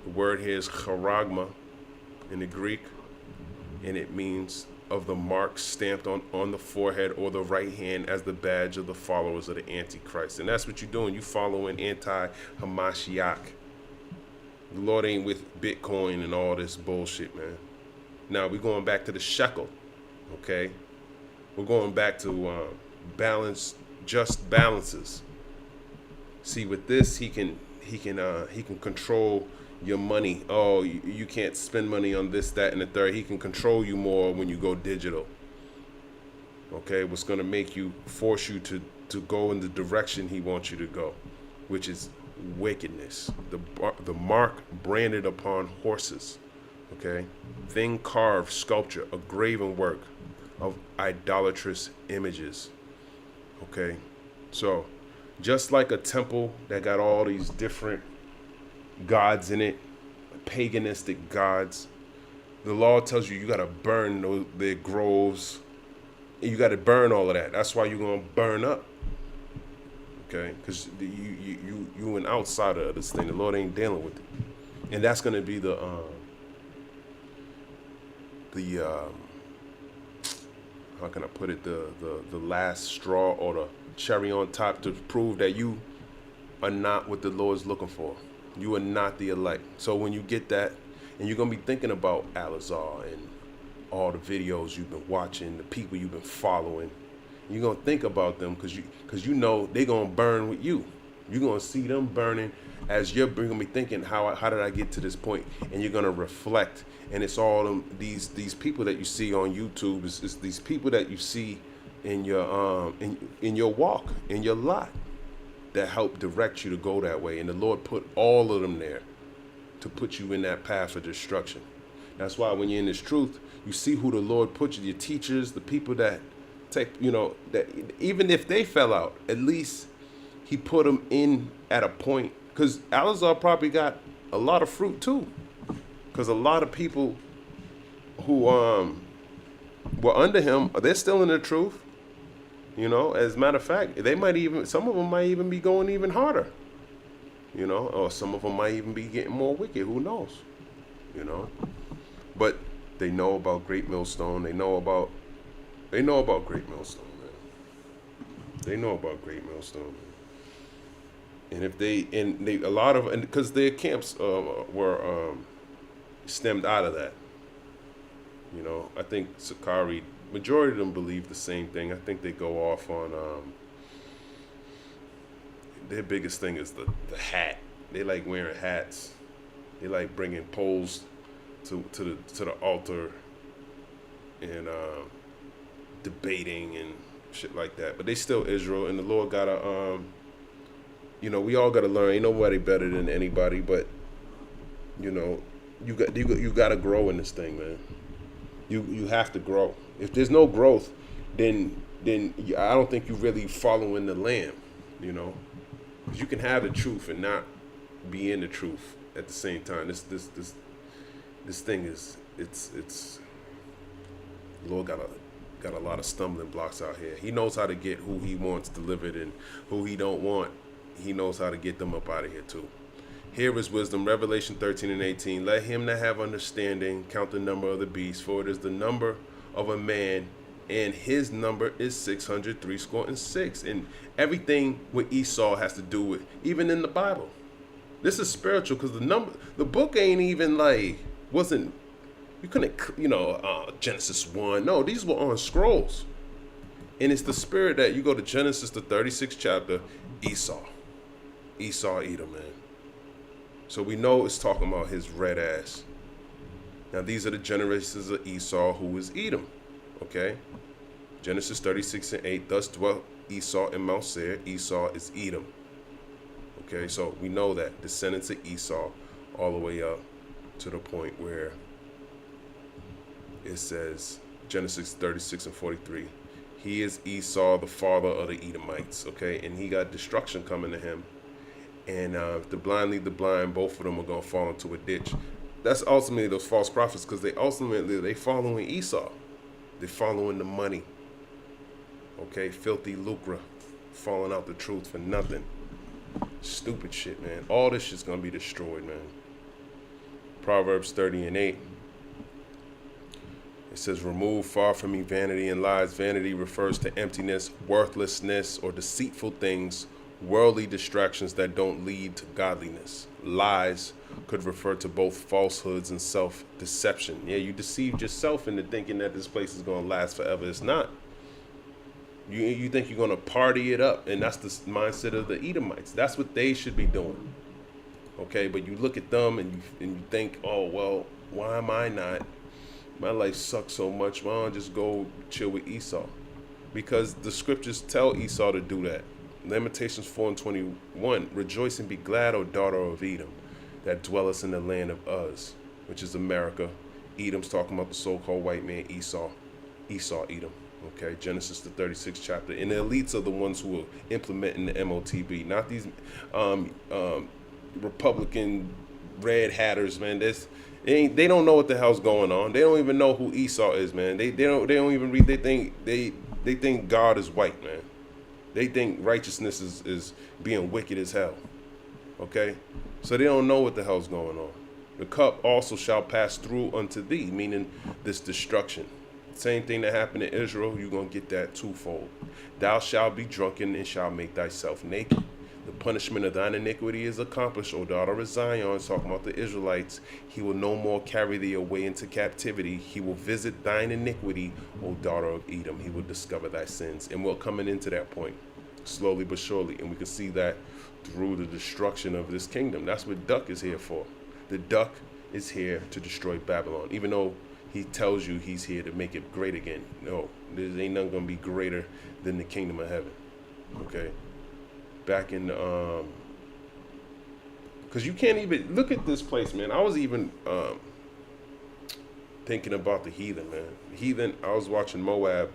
A: The word here is charagma in the Greek, and it means of the mark stamped on the forehead or the right hand as the badge of the followers of the Antichrist. And that's what you're doing. You following anti-Hamashiach. The Lord ain't with Bitcoin and all this bullshit, man. Now we're going back to the shekel, okay? We're going back to just balances. See, with this, he can control your money. Oh, you can't spend money on this, that, and the third. He can control you more when you go digital. Okay, what's going to force you to go in the direction he wants you to go, which is wickedness. The mark branded upon horses. Okay, thing carved sculpture, a graven work of idolatrous images. Okay, so just like a temple that got all these different gods in it, paganistic gods, the law tells you got to burn their groves. You got to burn all of that. That's why you're going to burn up. Okay? Because you an outsider of this thing. The Lord ain't dealing with it. And that's going to be the how can I put it, the last straw or the cherry on top to prove that you are not what the Lord's looking for. You are not the elect. So when you get that, and you're going to be thinking about Al-Azhar and all the videos you've been watching, the people you've been following, you're going to think about them because you know they're going to burn with you. You're going to see them burning as you're going to be thinking, how did I get to this point? And you're going to reflect. And it's all these people that you see on YouTube. It's these people that you see in your in your walk, in your lot, that help direct you to go that way. And the Lord put all of them there to put you in that path of destruction. That's why when you're in this truth, you see who the Lord put you, your teachers, the people that take, that even if they fell out, at least he put them in at a point. Because Al-Azhar probably got a lot of fruit too. Because a lot of people who were under him, they're still in the truth. As a matter of fact, some of them might even be going even harder. Or some of them might even be getting more wicked. Who knows? But they know about Great Millstone. They know about Great Millstone, man. They know about Great Millstone, man. And a lot of, because their camps were stemmed out of that. I think Sakari, majority of them believe the same thing. I think they go off on their biggest thing is the hat. They like wearing hats. They like bringing poles to the altar and debating and shit like that. But they still Israel, and the Lord gotta we all gotta learn. Ain't nobody better than anybody, but you gotta grow in this thing, man. You have to grow. If there's no growth, then I don't think you're really following the Lamb, because you can have the truth and not be in the truth at the same time. This thing is it's the Lord got a lot of stumbling blocks out here. He knows how to get who he wants delivered, and who he don't want, he knows how to get them up out of here too. Here is wisdom, Revelation 13 and 18. Let him that have understanding count the number of the beast, for it is the number of a man, and his number is 636. And everything with Esau has to do with, even in the Bible. This is spiritual because the book ain't even like, wasn't, you couldn't, Genesis 1. No, these were on scrolls. And it's the spirit that you go to Genesis, the 36th chapter, Esau, Edom, man. So we know it's talking about his red ass. Now these are the generations of Esau, who is Edom. Okay? Genesis 36 and 8. Thus dwelt Esau in Mount Seir. Esau is Edom. Okay, so we know that. Descendants of Esau all the way up to the point where it says, Genesis 36 and 43. He is Esau, the father of the Edomites. Okay, and he got destruction coming to him. And if the blind lead the blind, both of them are going to fall into a ditch. That's ultimately those false prophets, because they following Esau. They're following the money. Okay, filthy lucre, falling out the truth for nothing. Stupid shit, man. All this shit's going to be destroyed, man. Proverbs 30 and 8. It says, remove far from me vanity and lies. Vanity refers to emptiness, worthlessness, or deceitful things, worldly distractions that don't lead to godliness. Lies could refer to both falsehoods and self-deception. Yeah, you deceived yourself into thinking that this place is going to last forever. It's not. You think you're going to party it up, and that's the mindset of the Edomites. That's what they should be doing. Okay, but you look at them and you think, oh, well, why am I not? My life sucks so much. Why don't I just go chill with Esau? Because the scriptures tell Esau to do that. Lamentations 4 and 21, rejoice and be glad, O daughter of Edom, that dwellest in the land of Uz, which is America. Edom's talking about the so-called white man, Esau, Edom. Okay, Genesis the 36th chapter. And the elites are the ones who are implementing the MOTB, not these Republican red hatters, man. They don't know what the hell's going on. They don't even know who Esau is, man. They don't even read. They think God is white, man. They think righteousness is being wicked as hell. Okay? So they don't know what the hell's going on. The cup also shall pass through unto thee, meaning this destruction. Same thing that happened in Israel, you're going to get that twofold. Thou shalt be drunken and shalt make thyself naked. The punishment of thine iniquity is accomplished, O daughter of Zion, talking about the Israelites. He will no more carry thee away into captivity. He will visit thine iniquity, O daughter of Edom. He will discover thy sins. And we're coming into that point, slowly but surely. And we can see that through the destruction of this kingdom. That's what Duck is here for. The Duck is here to destroy Babylon, even though he tells you he's here to make it great again. No, there ain't nothing going to be greater than the kingdom of heaven. Okay? Back in because you can't even look at this place, man. I was even thinking about the heathen, man. Heathen, I was watching Moab.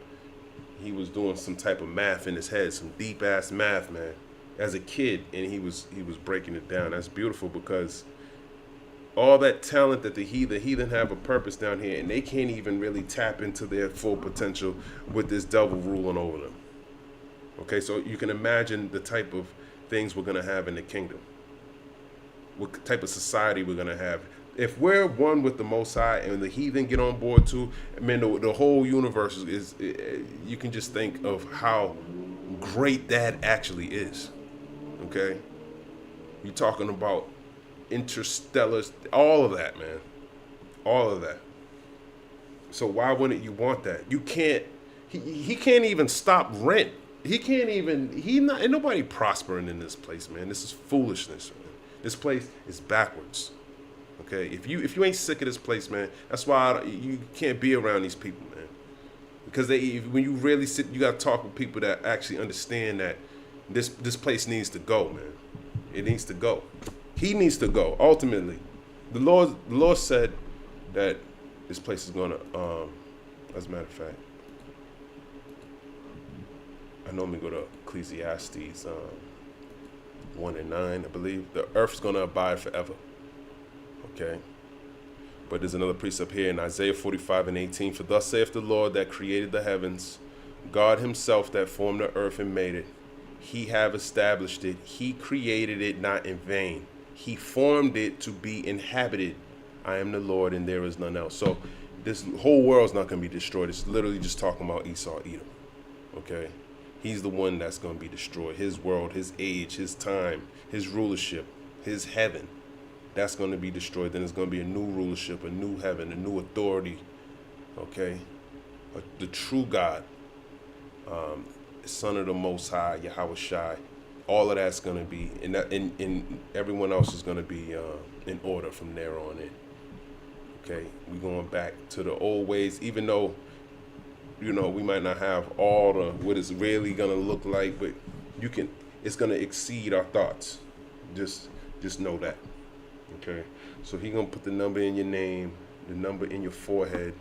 A: He was doing some type of math in his head, some deep ass math, man, as a kid, and he was breaking it down. That's beautiful, because all that talent that the heathen have a purpose down here, and they can't even really tap into their full potential with this devil ruling over them. Okay, so you can imagine the type of things we're going to have in the kingdom. What type of society we're going to have. If we're one with the Most High and the heathen get on board too, I mean, the whole universe is you can just think of how great that actually is. Okay? You're talking about interstellar, all of that, man. All of that. So why wouldn't you want that? You can't, he can't even stop rent. Ain't nobody prospering in this place, man. This is foolishness, man. This place is backwards. Okay, if you ain't sick of this place, man, that's why you can't be around these people, man. Because when you really sit, you gotta talk with people that actually understand that this place needs to go, man. It needs to go. He needs to go. Ultimately, the Lord said that this place is gonna. As a matter of fact, I normally go to Ecclesiastes 1 and 9, I believe. The earth's going to abide forever. Okay? But there's another precept here in Isaiah 45 and 18. For thus saith the Lord that created the heavens, God himself that formed the earth and made it. He have established it. He created it not in vain. He formed it to be inhabited. I am the Lord and there is none else. So this whole world's not going to be destroyed. It's literally just talking about Esau, Edom. Okay? He's the one that's going to be destroyed. His world, his age, his time, his rulership, his heaven. That's going to be destroyed. Then there's going to be a new rulership, a new heaven, a new authority. Okay? The true God, Son of the Most High, Yahweh Shai. All of that's going to be, and everyone else is going to be in order from there on in. Okay? We're going back to the old ways, even though, you know, we might not have all the what it's really gonna look like, but it's gonna exceed our thoughts. Just know that. Okay. So he gonna put the number in your name, the number in your forehead.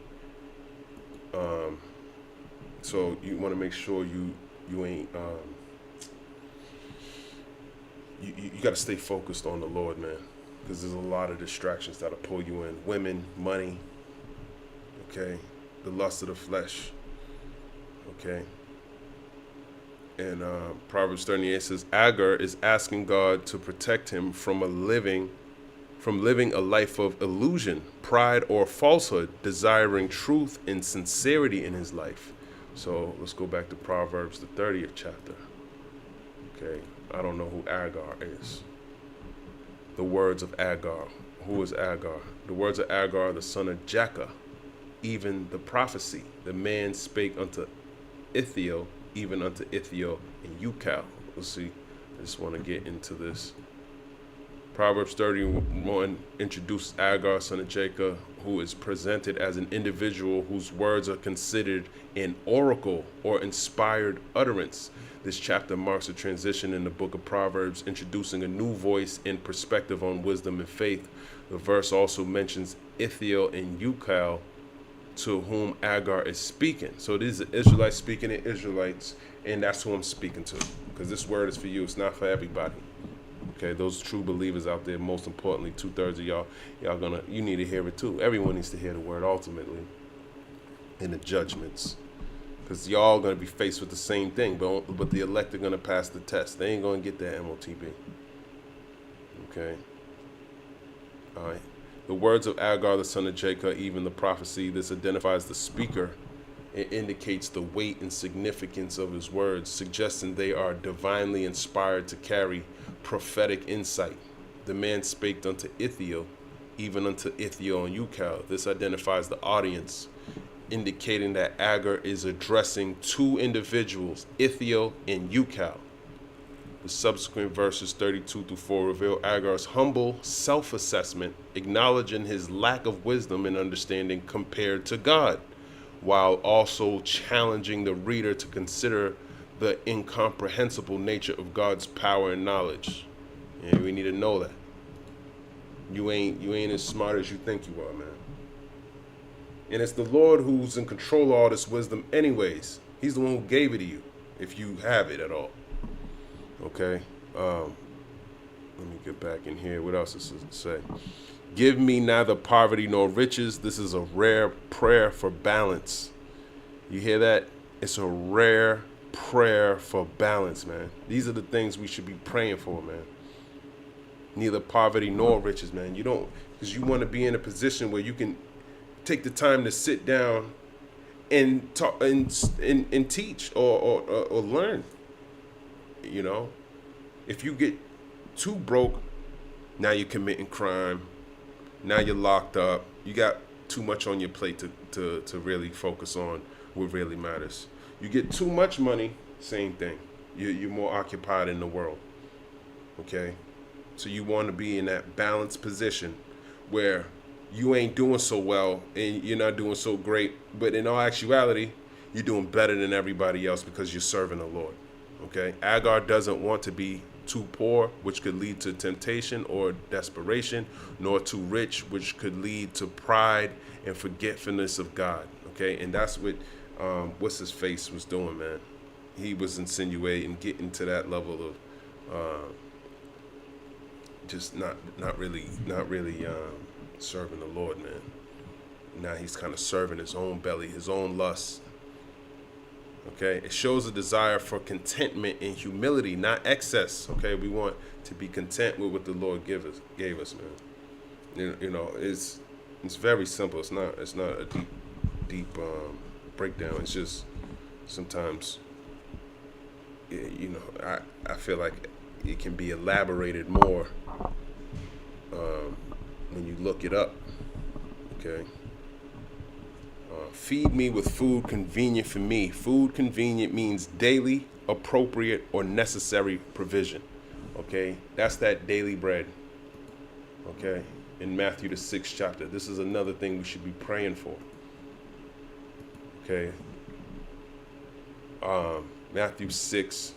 A: So you want to make sure you ain't you got to stay focused on the Lord, man, because there's a lot of distractions that'll pull you in. Women, money. Okay, the lust of the flesh. Okay. And Proverbs 38 says, Agar is asking God to protect him from living a life of illusion, pride, or falsehood, desiring truth and sincerity in his life. So let's go back to Proverbs, the 30th chapter. Okay. I don't know who Agar is. The words of Agar. Who is Agar? The words of Agar, the son of Jakeh, even the prophecy. The man spake unto Ithiel, even unto Ithiel and Ucal. Let's see. I just want to get into this. Proverbs 31 introduces Agar, son of Jacob, who is presented as an individual whose words are considered an oracle or inspired utterance. This chapter marks a transition in the book of Proverbs, introducing a new voice and perspective on wisdom and faith. The verse also mentions Ithiel and Ucal, to whom Agar is speaking. So these are Israelites speaking to Israelites, and that's who I'm speaking to, because this word is for you. It's not for everybody. Okay, those true believers out there, most importantly, 2/3 of y'all you need to hear it too. Everyone needs to hear the word ultimately in the judgments, because y'all gonna be faced with the same thing, but the elect are gonna pass the test. They ain't gonna get that MOTB. Okay. All right. The words of Agar, the son of Jacob, even the prophecy, this identifies the speaker. It indicates the weight and significance of his words, suggesting they are divinely inspired to carry prophetic insight. The man spake unto Ithiel, even unto Ithiel and Ucal. This identifies the audience, indicating that Agar is addressing two individuals, Ithiel and Ucal. The subsequent verses 32-4 reveal Agar's humble self-assessment, acknowledging his lack of wisdom and understanding compared to God, while also challenging the reader to consider the incomprehensible nature of God's power and knowledge. And we need to know that. You ain't as smart as you think you are, man. And it's the Lord who's in control of all this wisdom anyways. He's the one who gave it to you, if you have it at all. Okay? Let me get back in here. What else does it say? Give me neither poverty nor riches. This is a rare prayer for balance. You hear that? It's a rare prayer for balance, man. These are the things we should be praying for, man. Neither poverty nor riches, man. You don't, because you want to be in a position where you can take the time to sit down and talk and teach or learn. You know, if you get too broke, now you're committing crime. Now you're locked up. You got too much on your plate to really focus on what really matters. You get too much money, same thing. You're more occupied in the world. Okay? So you want to be in that balanced position where you ain't doing so well and you're not doing so great, but in all actuality, you're doing better than everybody else because you're serving the Lord. Okay? Agar doesn't want to be too poor, which could lead to temptation or desperation, nor too rich, which could lead to pride and forgetfulness of God. Okay? And that's what what's his face was doing, man. He was insinuating, getting to that level of just not really serving the Lord, man. Now he's kind of serving his own belly, his own lust. Okay, it shows a desire for contentment and humility, not excess. Okay, we want to be content with what the Lord gave us, man. You know, it's very simple. It's not a deep breakdown. It's just sometimes, you know, I feel like it can be elaborated more when you look it up. Okay. Feed me with food convenient for me. Food convenient means daily, appropriate, or necessary provision. Okay, that's that daily bread. Okay, in Matthew the 6th chapter. This is another thing we should be praying for. Okay. Matthew 6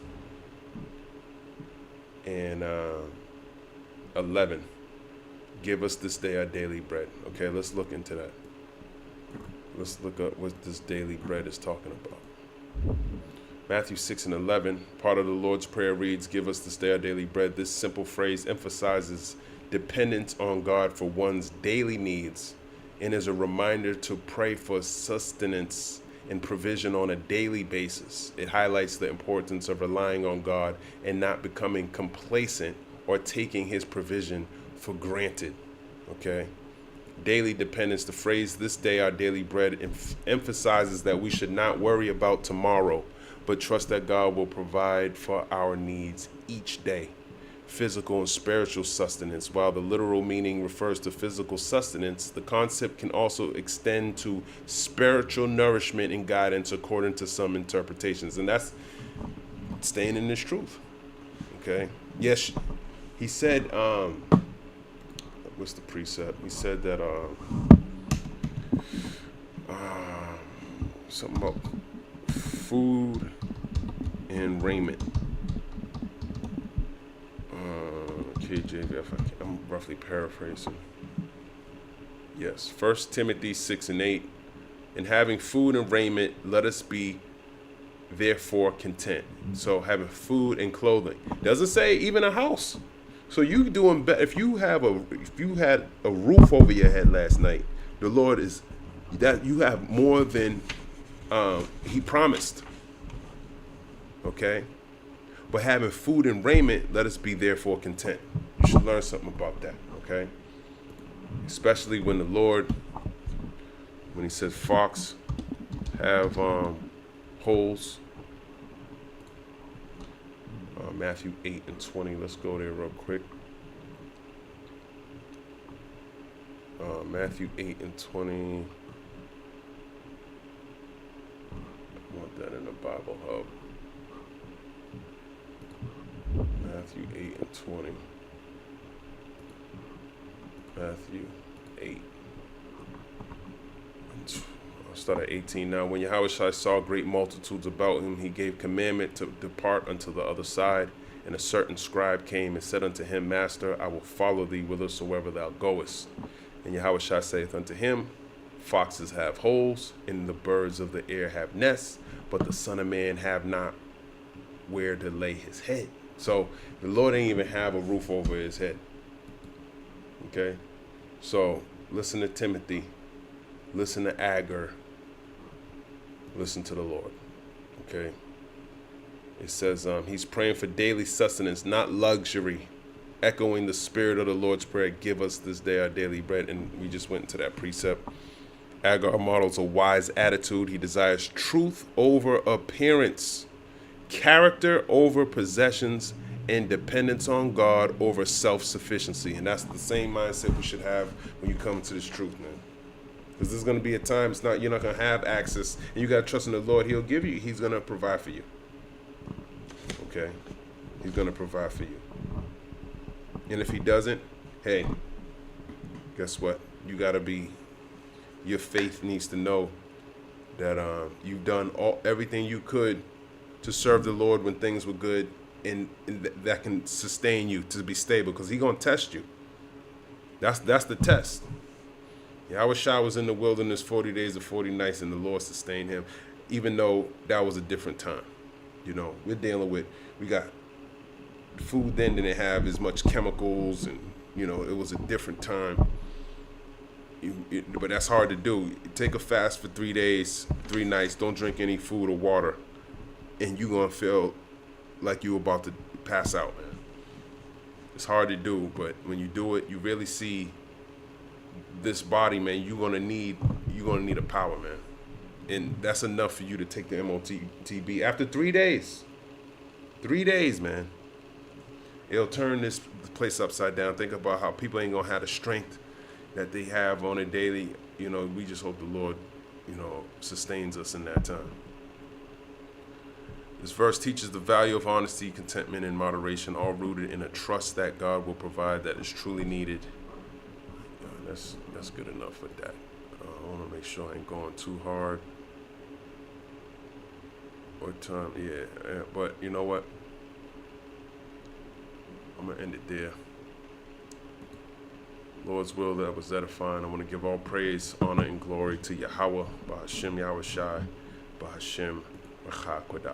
A: and 11. Give us this day our daily bread. Okay, let's look into that. Let's look up what this daily bread is talking about. Matthew 6 and 11, part of the Lord's Prayer reads, give us this day our daily bread. This simple phrase emphasizes dependence on God for one's daily needs and is a reminder to pray for sustenance and provision on a daily basis. It highlights the importance of relying on God and not becoming complacent or taking his provision for granted. Okay? Daily dependence, the phrase this day our daily bread emphasizes that we should not worry about tomorrow, but trust that God will provide for our needs each day. Physical and spiritual sustenance. While the literal meaning refers to physical sustenance, the concept can also extend to spiritual nourishment and guidance according to some interpretations. And that's staying in this truth. Okay? Yes, he said, what's the precept? He said that something about food and raiment. KJV, I'm roughly paraphrasing. Yes, 1 Timothy 6 and 8. And having food and raiment, let us be therefore content. So having food and clothing. Doesn't say even a house. So you doing better if you had a roof over your head last night. The Lord is that you have more than he promised. Okay? But having food and raiment, let us be therefore content. You should learn something about that, okay? Especially when the Lord, when he says fox have holes. Matthew 8 and 20. Let's go there real quick. Matthew 8 and 20. I want that in the Bible Hub. Matthew 8 and 20. Matthew 8. I'll start at 18 now. When Yahushua saw great multitudes about him, he gave commandment to depart unto the other side. And a certain scribe came and said unto him, Master, I will follow thee whithersoever thou goest. And Yahushua saith unto him, Foxes have holes, and the birds of the air have nests, but the Son of Man have not where to lay his head. So the Lord ain't even have a roof over his head. Okay? So listen to Timothy. Listen to Agur. Listen to the Lord. Okay? It says he's praying for daily sustenance, not luxury. Echoing the spirit of the Lord's Prayer, give us this day our daily bread. And we just went into that precept. Agur models a wise attitude. He desires truth over appearance, character over possessions, and dependence on God over self-sufficiency. And that's the same mindset we should have when you come to this truth, man. Because there's going to be a time you're not going to have access, and you got to trust in the Lord. He'll give you. He's going to provide for you. Okay? He's going to provide for you. And if he doesn't, hey, guess what? You got to be, your faith needs to know that you've done everything you could to serve the Lord when things were good, and that can sustain you to be stable, because he's going to test you. That's the test. Yahushua was in the wilderness 40 days and 40 nights, and the Lord sustained him, even though that was a different time. You know, we got food then didn't have as much chemicals, and, you know, it was a different time. But that's hard to do. Take a fast for 3 days, 3 nights. Don't drink any food or water. and you're gonna feel like you're about to pass out, man. It's hard to do, but when you do it, you really see this body, man. You're gonna need a power, man, and that's enough for you to take the MOTB after 3 days. 3 days, man. It'll turn this place upside down. Think about how people ain't gonna have the strength that they have on a daily. We just hope the Lord, sustains us in that time. This verse teaches the value of honesty, contentment, and moderation, all rooted in a trust that God will provide that is truly needed. That's good enough with that. I want to make sure I ain't going too hard. What time? Yeah, but you know what? I'm going to end it there. Lord's will, that was edifying. I want to give all praise, honor, and glory to Yahweh, Bahashem Yahweh Shai, Bahashem Rachakwada.